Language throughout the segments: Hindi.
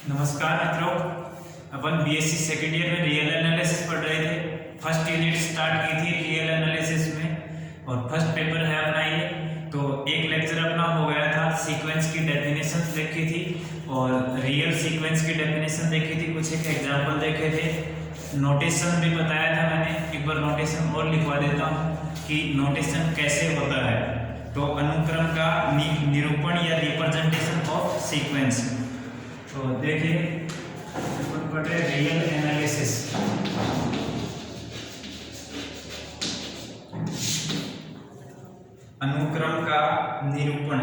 नमस्कार मित्रों, अपन बीएससी सेकेंड ईयर में रियल एनालिसिस पढ़ रहे थे। फर्स्ट यूनिट स्टार्ट की थी रियल एनालिसिस में और फर्स्ट पेपर है अपना ये। तो एक लेक्चर अपना हो गया था, सीक्वेंस की डेफिनेशन देखी थी और रियल सीक्वेंस की डेफिनेशन देखी थी, कुछ एक एग्जाम्पल देखे थे, नोटेशन भी बताया था मैंने। एक बार नोटेशन और लिखवा देता हूँ कि नोटेशन कैसे होता है। तो अनुक्रम का निरूपण या रिप्रेजेंटेशन ऑफ सीक्वेंस। तो देखिए पढ़े रियल एनालिसिस। अनुक्रम का निरूपण।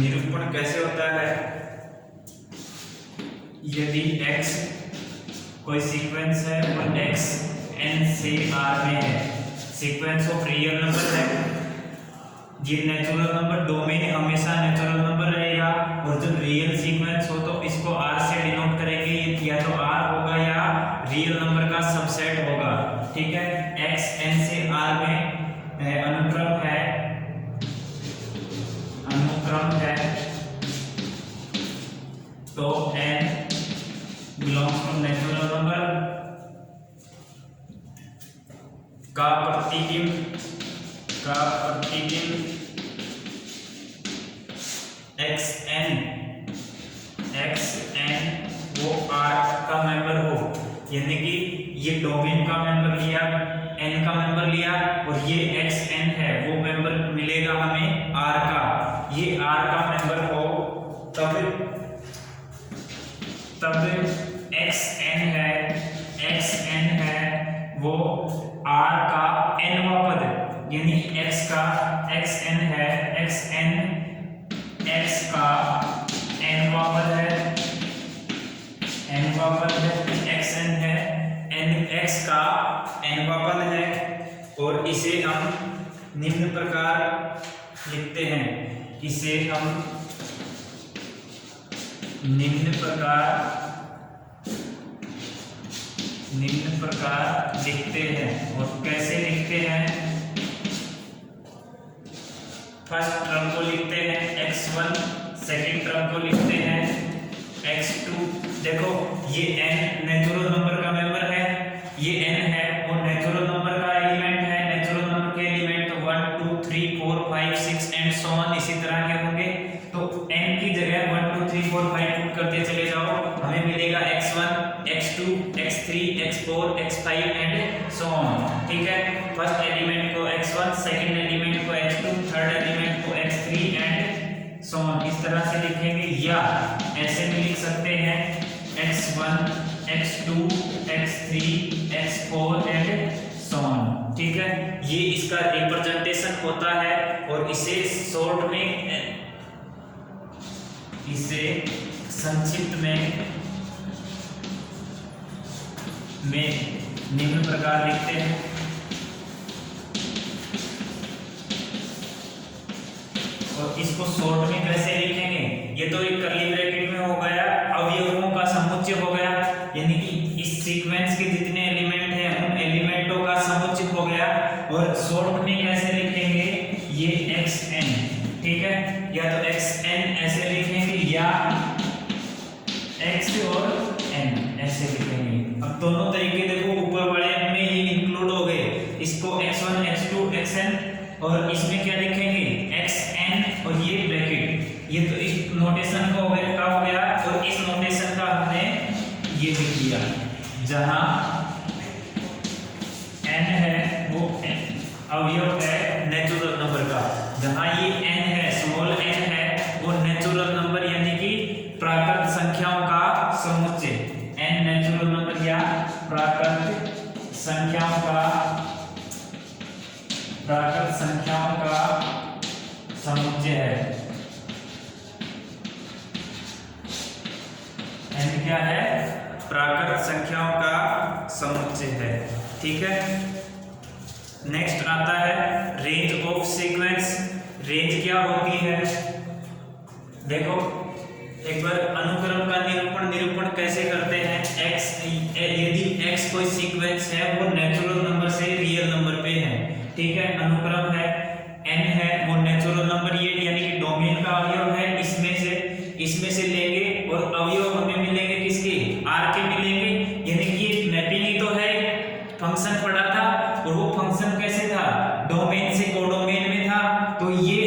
निरूपण कैसे होता है? यदि x कोई सीक्वेंस है और x n से r में है, सीक्वेंस ऑफ रियल नंबर है, ये नेचुरल नंबर डोमेन हमेशा नेचुरल नंबर रहेगा और जब रियल सीक्वेंस हो तो इसको r से डिनोट करेंगे, ये या तो r होगा या रियल नंबर का सबसेट होगा। ठीक है, x n से r में अनुक्रम है, तो n belongs to natural number का प्रतिबिंब xn वो R का मेंबर हो, यानी कि ये डोमेन का मेंबर लिया, n का मेंबर लिया और ये xn है, वो मेंबर मिलेगा हमें R का। ये R का मेंबर हो तब xn है वो R का nवां पद, यानी x का xn है, xn x का nवां पद है, xn है n x का nवां पद है। और इसे हम निम्न प्रकार लिखते हैं, इसे हम निम्न प्रकार लिखते हैं। और कैसे लिखते हैं? फर्स्ट टर्म को लिखते हैं x1, सेकंड टर्म को लिखते हैं x2। देखो ये n नेचुरल नंबर का मेंबर है, ये n है वो नेचुरल नंबर का एलिमेंट है, नेचुरल नंबर के एलिमेंट तो 1 2 3 4 5 6 एंड सो ऑन इसी तरह के होंगे। तो n की जगह 1 2 3 4 5 पुट करते चले जाओ, हमें मिलेगा x1 x2 x3 x4 x5 and so on. ठीक है, फर्स्ट एलिमेंट को x1, सेकंड एलिमेंट को x2, थर्ड एलिमेंट को x3 एंड सो ऑन, इस तरह से लिखेंगे। या ऐसे भी लिख सकते हैं x1 x2 x3 x4 and so on. ठीक है, ये इसका रिप्रेजेंटेशन होता है और इसे शॉर्ट में, इसे संक्षिप्त में निम्न प्रकार लिखते हैं। और इसको शॉर्ट में कैसे लिखेंगे? ये तो एक कर्ली ब्रैकेट में हो गया, अवयवों का समुच्चय हो गया, यानी कि इस सीक्वेंस के जितने एलिमेंट हैं उन एलिमेंटों का समुच्चय हो गया। और शॉर्ट में कैसे लिखेंगे? ये xn, ठीक है, या तो xn ऐसे लिखेंगे या x और n ऐसे लिखेंगे। अब दोनों तरीके देखो, ऊपर वाले में ये इंक्लूड हो गए, इसको x1 x2 xn और इसमें क्या लिखेंगे? xn और ये ब्रैकेट, ये तो इस नोटेशन का हो गया और इस नोटेशन का हमने ये लिख दिया, जहां n है वो अवयव है नेचुरल नंबर का, जहां ये n है, स्मॉल n है, वो नेचुरल नंबर यानी कि प्राकृत संख्याओं का समुच्चय, n नेचुरल नंबर या प्राकृत संख्याओं का समुच्चय है। n क्या है? प्राकृत संख्याओं का समुच्चय है। ठीक है, नेक्स्ट आता है रेंज ऑफ सीक्वेंस। रेंज क्या होती है? देखो एक बार अनुक्रम का निरूपण कैसे करते हैं? x यदि x कोई सीक्वेंस है वो नेचुरल नंबर से ठीक है, अनुक्रम है, n है वो नेचुरल नंबर, ये यानी कि डोमेन का अवयव है, इसमें से लेंगे और अवयव हमें मिलेंगे किसके, r के मिलेंगे, यानी कि ये मैपिंग ही तो है, फंक्शन पढ़ा था और वो फंक्शन कैसे था, डोमेन से कोडोमेन में था, तो ये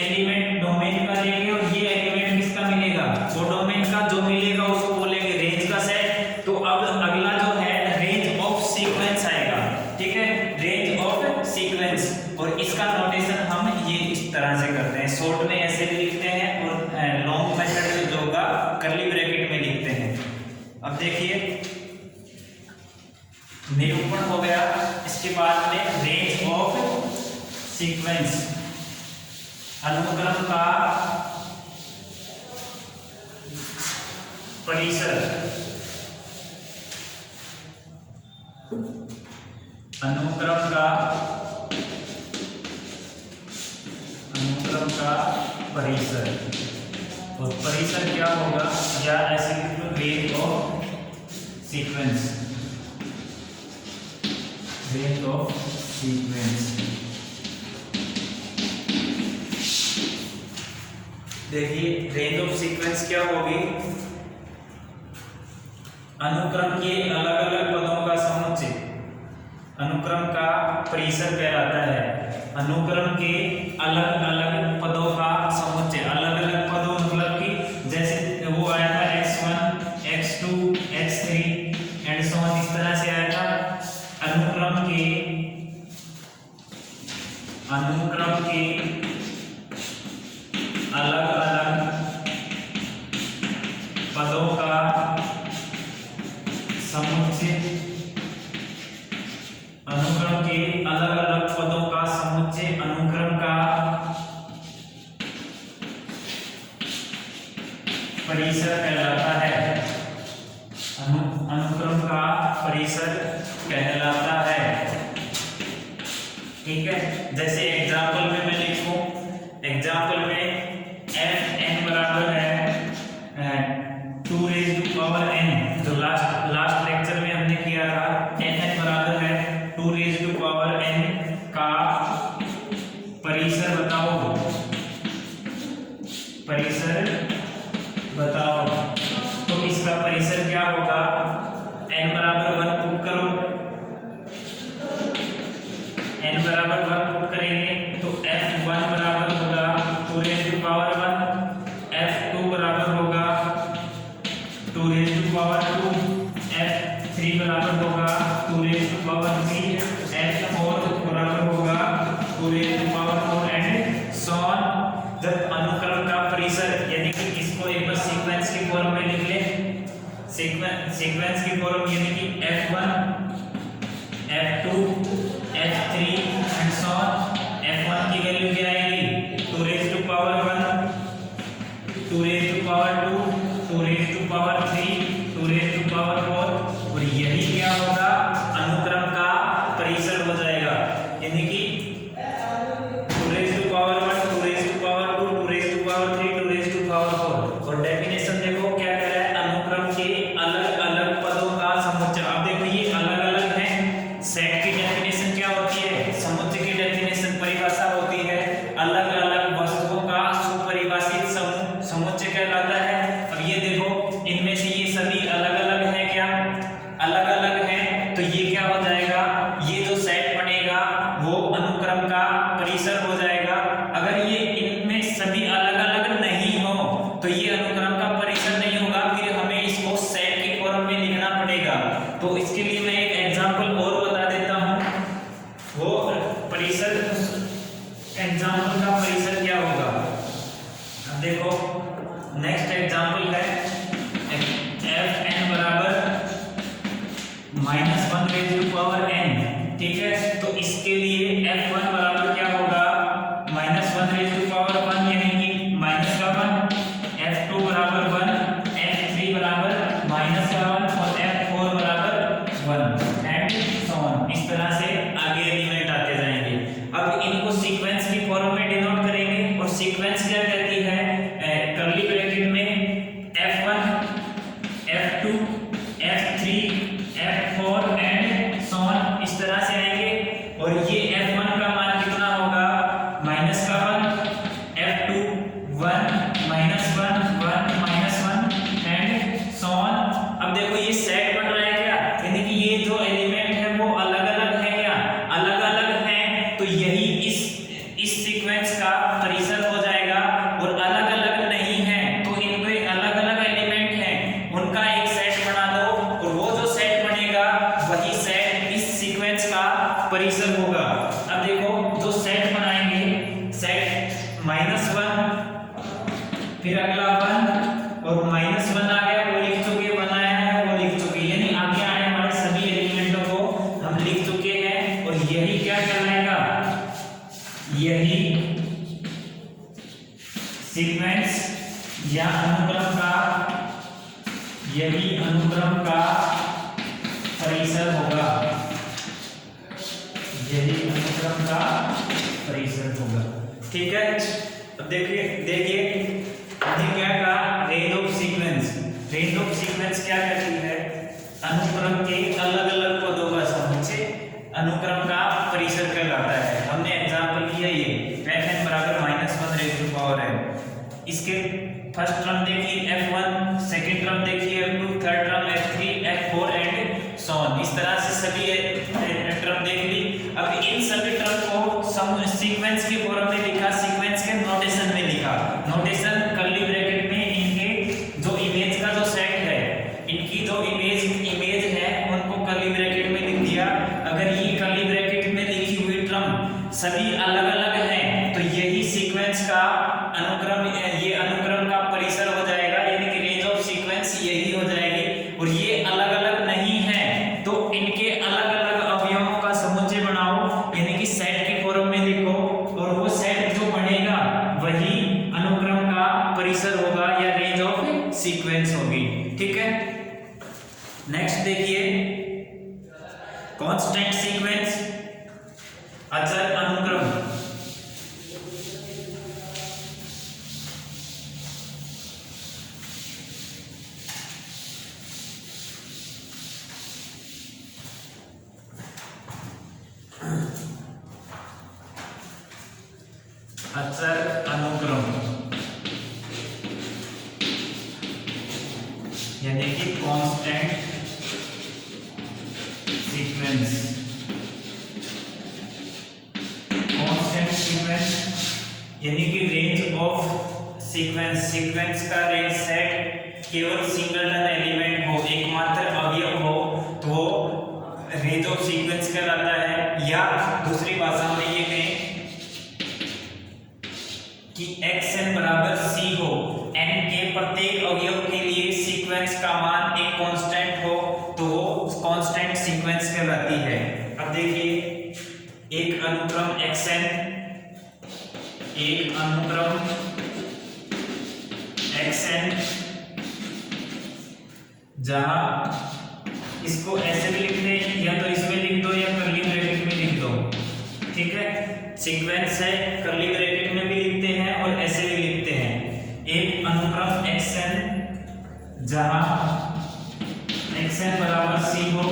एलिमेंट डोमेन का लेंगे और ये एलिमेंट किसका मिलेगा, कोडोमेन का, जो मिलेगा उसको बोलेंगे रेंज का सेट। तो अब अगला जो है रेंज ऑफ सीक्वेंस आएगा, ठीक है, रेंज ऑफ सीक्वेंस, और इसका नोटेशन हम ये इस तरह से करते हैं, शॉर्ट में ऐसे भी लिखते हैं और लॉन्ग मेथड में जो होगा कर्ली ब्रैकेट में लिखते हैं। अब देखिए निरूपण हो गया, इसके बाद में रेंज ऑफ सीक्वेंस, अनुक्रम का परिसर, अनुक्रम का परिसर, और परिसर क्या होगा, या ऐसे लिख लो range of sequence, range of sequence. देखिए रेंज ऑफ सीक्वेंस क्या होगी, अनुक्रम के अलग अलग पदों का समुच्चय अनुक्रम का परिसर कहलाता है, अनुक्रम के अलग अलग पदों का समुच्चय, अलग अलग पदों मतलब कि जैसे वो आया था x1 x2 x3 and so on, इस तरह से आया था, अनुक्रम के अलग अलग पदों का समुच्चय, अनुक्रम के अलग अलग पदों का समुच्चय अनुक्रम का परिसर कहलाता है, अनुक्रम का परिसर कहलाता है, ठीक है। जैसे एग्जाम्पल में मैं लिखूं, एग्जाम्पल में fn बराबर है 2 raised to power n, जो लास्ट लेक्चर में हमने किया था, fn बराबर है 2 raised to power n का परिसर बताओ, परिसर बताओ, तो इसका परिसर क्या होगा, n बराबर 1 पुट करो, n बराबर 1 पुट करेंगे तो f1 बराबर होगा 2 raised to power 1, f2 बराबर होगा 2 raised to power 2, f3 बराबर होगा 2 raised to power 3, f4 बराबर होगा 2 raised to power 4 and so on. जब अनुक्रम का परिसर, यानी कि इसको एक बार सीक्वेंस की फॉर्म में लिख ले, सीक्वेंस की फॉर्म यानी कि f1 f2 f3 and so on, f1 की वैल्यू क्या आएगी 2 raised to power 1, 2 raised to power 2, 2 raised to power 3, 2 raised to power 4, और यही क्या होगा, अनुक्रम का परिसर हो जाएगा, यानी कि 2 raised to power 1, 2 raised to power 2, 2 raised to power 3, 2 raised to power 4। और डेफिनेशन देखो क्या कह रहा है, अनुक्रम के अलग अलग पदों का समुच्चय। अब देखो ये अलग अलग है, सेट की डेफिनेशन क्या होती है, समुच्चय की डेफिनेशन परिभाषा होती है, अलग अलग वस्तुओं का सुपरिभाषित समुच्चय कहलाता है। अब ये देखो इनमें से ये सभी अलग अलग हैं, क्या अलग अलग हैं, तो ये क्या हो जाएगा, ये जो सेट बनेगा वो अनुक्रम का परिसर हो जाएगा। अगर ये इनमें सभी अलग अलग नहीं हो तो ये अनुक्रम का परिसर नहीं होगा, फिर हमें इसको सेट की फॉर्म में लिखना पड़ेगा। तो इसके लिए मैं एक एग्जांपल और बता देता हूं, वो परिसर, एग्जांपल का परिसर क्या होगा। अब देखो नेक्स्ट एग्जांपल है fn बराबर -1 raised to power n, ठीक है। तो इसके लिए f1 बराबर क्या होगा, -1 raised to power 1 यानी कि माइनस का 1, f2 बराबर 1, f3 बराबर माइनस का 1 और f4 बराबर 1 एंड सो ऑन। इस तरह से आगे एलिमेंट आते जाएंगे। अब इनको सीक्वेंस की फॉर्म में डिनोट करेंगे, और सीक्वेंस क्या कहती है, कर्ली ब्रैकेट में f1 f2 f3 f4 and so on, इस तरह से आएंगे। और ये f1 का मान परिसर होगा। अब देखो जो सेट बनाएंगे, सेट -1 फिर अगला 1 और -1 आ गया, वो लिख चुके, बनाया है वो लिख चुके, यानी आगे आने वाले सभी एलिमेंटों को हम लिख चुके हैं। और यही क्या कहलाएगा, यही सीक्वेंस या अनुक्रम का, यही अनुक्रम का परिसर होगा, यही अनुक्रम का परिसर होगा। ठीक है, अब देखिए देखिए हमने क्या कहा, range of sequence. Range of sequence क्या कहती है, अनुक्रम के अलग अलग पदों का समुच्चय अनुक्रम का परिसर कहलाता है। हमने एग्जांपल लिया ये fn बराबर -1 रेज़ टू पावर n। इसके फर्स्ट टर्म देखिए f1, सेकंड टर्म देखिए f2, third term f3, f4 and so on. इस तरह से सभी टर्म देख ली। अब इन सभी टर्म को सीक्वेंस के फॉर्म में लिखा, सीक्वेंस के नोटेशन में लिखा। नोटेशन कर्ली ब्रैकेट में इनके जो इमेज का जो सेट है, इनकी जो इमेज है उनको कर्ली ब्रैकेट में लिख दिया। अगर ये कर्ली ब्रैकेट में लिखी हुई टर्म सभी अलग अलग हैं तो यही सीक्वेंस का अनुक्रम, ये अनुक्रम का परिसर हो जाएगा, यानी कि रेंज ऑफ सीक्वेंस यही हो जाएगी। और ये अलग अलग नहीं है तो इनके अलग अलग अवयवों का समुच्चय बनाओ, यानी कि सेट के फॉर्म में लिखो, और वो सेट जो बनेगा वही अनुक्रम का परिसर होगा या रेंज ऑफ सीक्वेंस होगी। ठीक है, नेक्स्ट देखिए कांस्टेंट सीक्वेंस, अचर अनुक्रम। अचर अनुक्रम यानी कि कांस्टेंट सीक्वेंस। कांस्टेंट सीक्वेंस यानी कि रेंज ऑफ सीक्वेंस, सीक्वेंस का रेंज सेट केवल सिंगलटन एलिमेंट हो, एकमात्र अवयव हो तो रेंज ऑफ सीक्वेंस कहलाता है। या दूसरी भाषा में ये कहें कि xn बराबर c हो, n के प्रत्येक अवयव के लिए सीक्वेंस का मान एक कांस्टेंट हो तो वो कांस्टेंट सीक्वेंस कहलाती है। अब देखिए एक अनुक्रम xn, एक अनुक्रम xn, जहां इसको ऐसे भी लिखते हैं या तो इसमें लिख दो या कर्ली ब्रैकेट में लिख दो। ठीक है, सीक्वेंस है, कर्ली ब्रैकेट में भी लिखते हैं और ऐसे भी लिखते हैं। एक अनुक्रम xn जहां xn बराबर c हो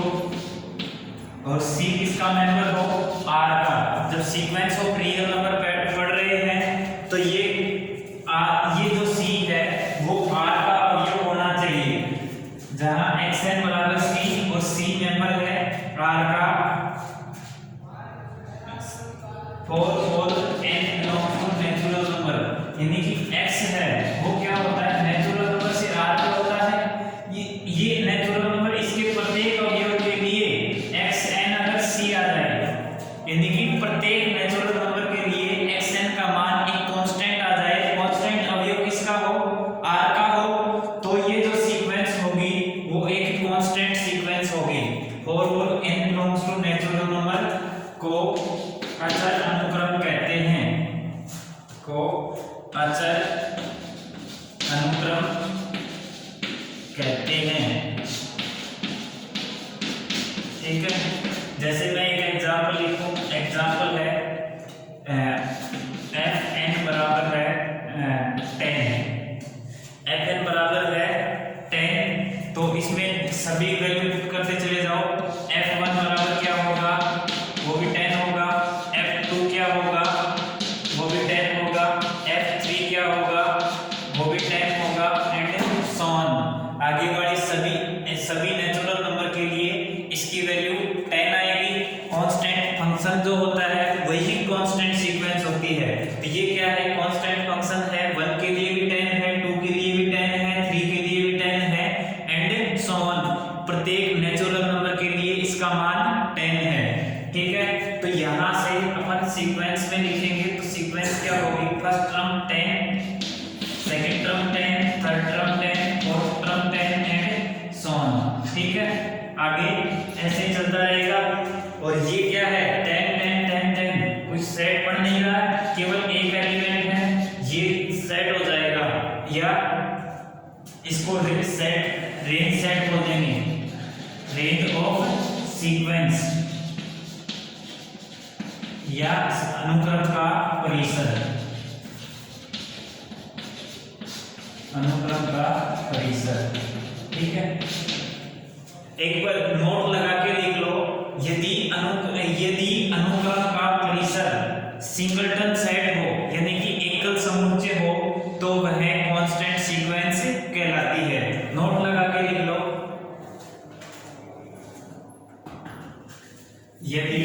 और c किसका मेंबर हो, r का। जब सीक्वेंस ऑफ रियल नंबर पढ़ रहे हैं तो ये जो c है वो r का अवयव होना चाहिए, जहां xn बराबर c और c मेंबर है r का। For n belongs to natural number, यानी कि x है वो क्या होता है, नेचुरल नंबर से r क्या होता है, ये नेचुरल नंबर, इसके प्रत्येक अवयव के लिए xn अगर c आ जाए, यानी कि प्रत्येक नेचुरल नंबर के लिए xn का मान एक कांस्टेंट आ जाए, कांस्टेंट अवयव किसका हो, r का हो, तो ये जो सीक्वेंस होगी वो एक कांस्टेंट सीक्वेंस होगी। For n belongs to natural number को अचर अनुक्रम कहते हैं, को अचर अनुक्रम कहते हैं। ठीक है, जैसे मैं एक एग्जांपल लिखूं, एग्जांपल है fn बराबर है 10, fn बराबर है 10, तो इसमें सभी वैल्यू पुट करते चले जाओ। f1 बराबर क्या होगा, वो भी 10 होगा, f2 क्या होगा, वो भी 10 होगा, f3 क्या होगा, वो भी 10 होगा, एंड सो ऑन। आगे वाली सभी नेचुरल नंबर के लिए इसकी वैल्यू 10 आएगी। कांस्टेंट फंक्शन जो होता है वही कांस्टेंट सीक्वेंस होती है। तो ये क्या है, कांस्टेंट फंक्शन है, 1 के लिए भी 10 है, 2 के लिए भी 10 है, 3 के लिए भी 10 है, एंड सो ऑन। प्रत्येक नेचुरल नंबर के लिए इसका मान 10 है। ठीक है। तो यहाँ से अपन सीक्वेंस में लिखेंगे, तो सीक्वेंस क्या होगी, first term 10, second term 10, third term 10, fourth term 10 and so on. ठीक है, आगे ऐसे ही चलता रहेगा। और ये क्या है, 10 10 10 10, कोई सेट पढ़ नहीं रहा है, केवल एक एलिमेंट है, ये सेट हो जाएगा, या इसको रेंज सेट बोल देंगे, रेंज ऑफ सीक्वेंस या अनुक्रम का परिसर, अनुक्रम का परिसर। ठीक है, एक बार नोट लगा के लिख लो, यदि अनुक्रम का परिसर सिंगलटन सेट हो, यानी कि एकल समुच्चय हो, तो वह कांस्टेंट सीक्वेंस कहलाती है। नोट लगा के लिख लो, यदि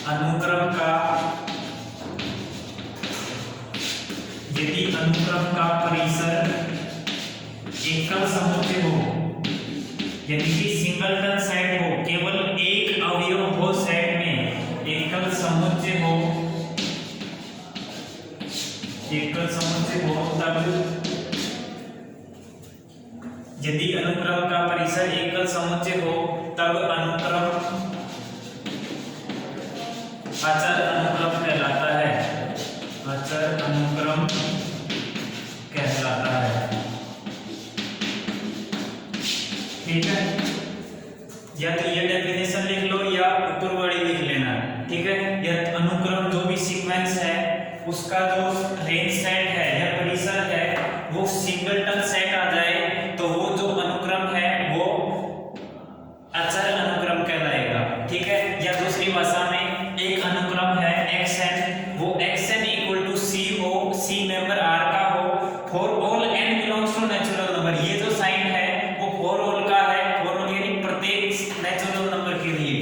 अनुक्रम का परिसर एकल समुच्चय हो, यानी कि सिंगलटन सेट हो, केवल एक अवयव हो सेट में, एकल समुच्चय हो, तब यदि अनुक्रम का परिसर एकल समुच्चय हो, तब अनुक्रम अचर अनुक्रम कहलाता है, अचर अनुक्रम कहलाता है। ठीक है, या तो ये डेफिनेशन लिख लो या उत्तरवाणी लिख लेना। ठीक है, यह अनुक्रम जो भी सीक्वेंस है उसका जो रेंज सेट है या परिसर है वो सिंगलटन सेट आ जाए, तो वो जो अनुक्रम है वो अचर अनुक्रम कहलाएगा। ठीक है, या दूसरी भाषा में एक अनुक्रम है xn, वो xn इक्वल टू c हो, c मेंबर r का हो, for all n belongs to natural number. ये जो साइन है वो फॉर ऑल का है, फॉर ऑल यानी प्रत्येक नेचुरल नंबर के लिए,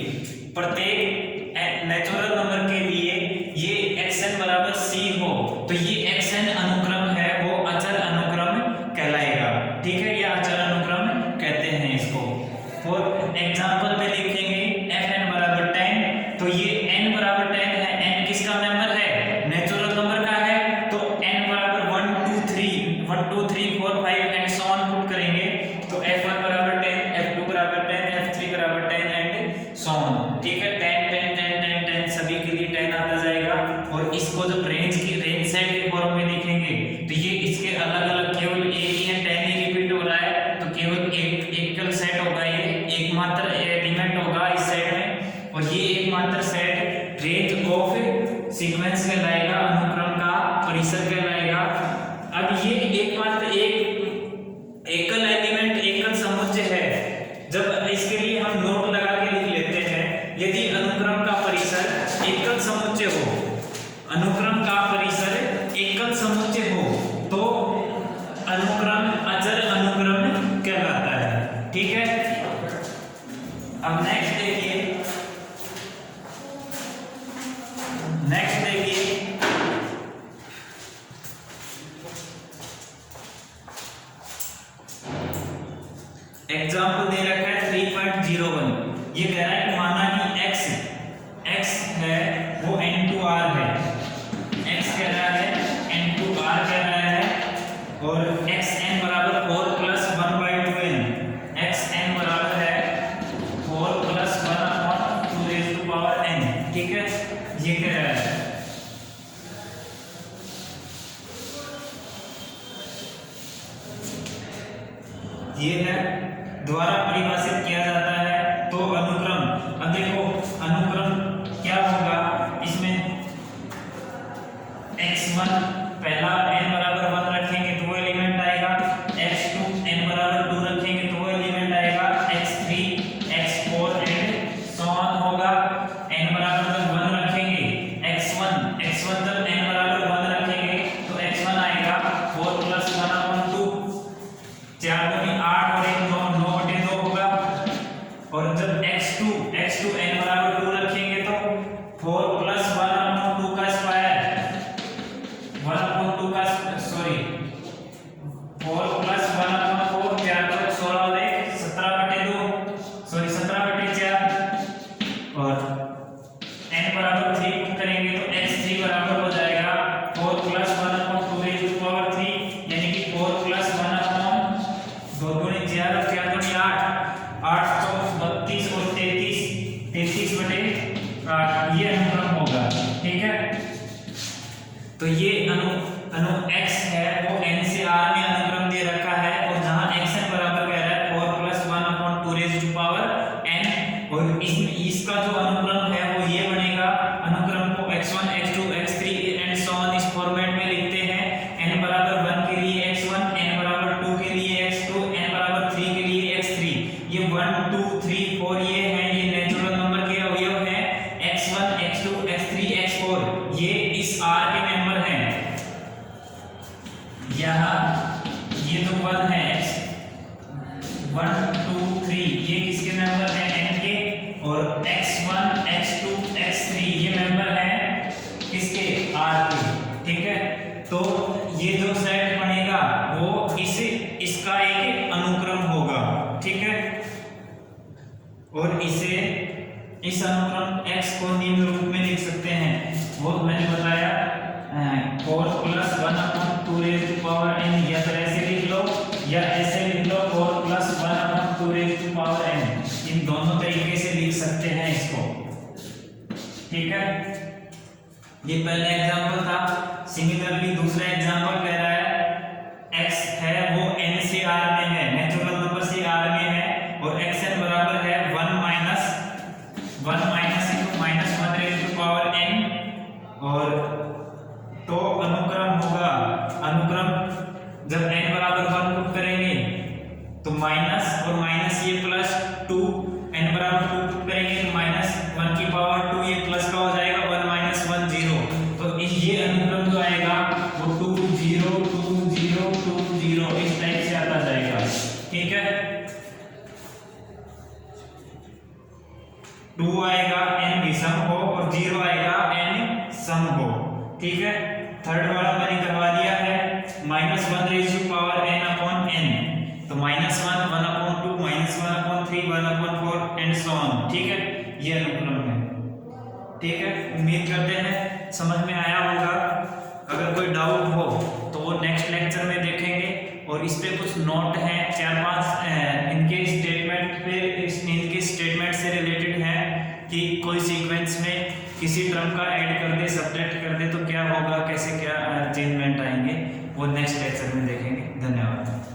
प्रत्येक नेचुरल नंबर के लिए ये xn बराबर c हो, तो ये xn अनुक्रम है वो अचर अनुक्रम कहलाएगा। ठीक है, ये अचर अनुक्रम कहते हैं इसको। फॉर एग्जांपल में लिखेंगे fn बराबर 10, तो ये n बराबर 10 है, n किसका मेंबर है, नेचुरल नंबर का है, तो n बराबर 1 2 3 4 5 एंड सो ऑन पुट करेंगे, तो f1 बराबर 10, f2 बराबर 10, f3 बराबर 10 एंड सो ऑन। ठीक है, 10 10 10 10 10 सभी के लिए 10 आता जाएगा। और इसको जब रेंज सेट के फॉर्म में लिखेंगे तो ये इसके अलग अलग केवल एक ही है, 10 ही रिपीट हो रहा है, तो केवल एकल सेट होगा, ये एकमात्र एलिमेंट होगा इस सेट में, और ये एकमात्र सेट रेंज ऑफ सीक्वेंस कहलाएगा, अनुक्रम का परिसर कहलाएगा। अब ये एकमात्र एकल एलिमेंट एकल समुच्चय है, जब इसके लिए हम नोट लगा के लिख लेते हैं, यदि अनुक्रम का परिसर एकल समुच्चय हो, अनुक्रम का परिसर एकल समुच्चय हो, तो अनुक्रम अचर अनुक्रम कहलाता है। ठीक है, अब नेक्स्ट देखिए, एग्जाम्पल दे रखा है 3.01। ये कह रहा है कि माना कि x है वो n2r है, x कह रहा है n2r कह रहा है, और xn बराबर 4 प्लस 1/2n, xn बराबर है 4 प्लस 1/2n। ठीक है, ये कह रहा है। ये है द्वारा परिभाषित किया जाता है, तो अनुक्रम, अब देखो अनुक्रम क्या होगा, इसमें x1 पहला n बराबर 1 रखेंगे तो वो एलिमेंट आएगा, x2 n बराबर 2 रखेंगे तो वो एलिमेंट आएगा, x3 x4 and so on होगा। n बराबर जब 1 रखेंगे, x1 जब n बराबर 1 रखेंगे तो x1 आएगा 4 प्लस 1/2, 4 दूनी 8 और 1 9/2 होगा। और जब x2 n बराबर 2 रखेंगे तो 4 प्लस 1/2 का स्क्वायर 1/2 तो ये अणु x है वो n से r में अनुक्रम दे रखा है, और जहां xn बराबर कह रहा है 4 + 1/2 raised to power n, और इसका जो अनुक्रम है वो ये बनेगा। अनुक्रम को x1 x2 x3 and so on इस फॉर्मेट में लिखते हैं। n बराबर 1 के लिए x1, n बराबर 2 के लिए x2, n बराबर 3 के लिए x3। ये 1 2 3 4 ये है, ये नेचुरल नंबर के अवयव हैं। x1 x2 x3 x4 ये इस r के मेंबर हैं। यहाँ ये तो 1 है, 1 2 3 ये किसके मेंबर हैं? n के। और x1 x2 x3 ये मेंबर हैं किसके? r के। ठीक है, तो ये जो सेट बनेगा वो इसका एक अनुक्रम होगा। ठीक है, और इसे इस अनुक्रम x को निम्न रूप में लिख सकते हैं, वो मैंने बताया 4 + 1/2 raised to power n, या तो ऐसे लिख लो या ऐसे लिख लो 4 + 1/2 raised to power n। इन दोनों तरीके से लिख सकते हैं इसको। ठीक है, ये पहला एग्जांपल था। सिमिलरली दूसरा एग्जांपल कह रहा है x है वो n से r में है, नेचुरल नंबर से r में है, और xn बराबर है 1 - 1 raised to power n, और तो अनुक्रम होगा, अनुक्रम जब n बराबर 1 पुट करेंगे तो माइनस और माइनस ये प्लस 2, n बराबर 2 पुट करेंगे तो -1 की पावर 2, ये प्लस का हो जाएगा 1 - 1 0। तो ये अनुक्रम जो आएगा वो 2 0 2 0 2 0 इस टाइप से आता जाएगा। ठीक है, 2 आएगा n विषम हो और 0 आएगा n सम हो। ठीक है, थर्ड वाला मैंने करवा दिया है -1 raised to power n/n, तो -1 1/2 -1/3 1/4 एंड सो ऑन। ठीक है, ये अनुक्रम है। ठीक है, उम्मीद करते हैं समझ में आया होगा। अगर कोई डाउट हो तो वो नेक्स्ट लेक्चर में देखेंगे, और इस पे कुछ नोट हैं 4-5 इनके स्टेटमेंट से रिलेटेड है कि कोई सीक्वेंस में किसी टर्म का ऐड कर दे, सब्ट्रैक्ट कर दे तो क्या होगा, कैसे क्या अरेंजमेंट आएंगे, वो नेक्स्ट लेक्चर में देखेंगे। धन्यवाद।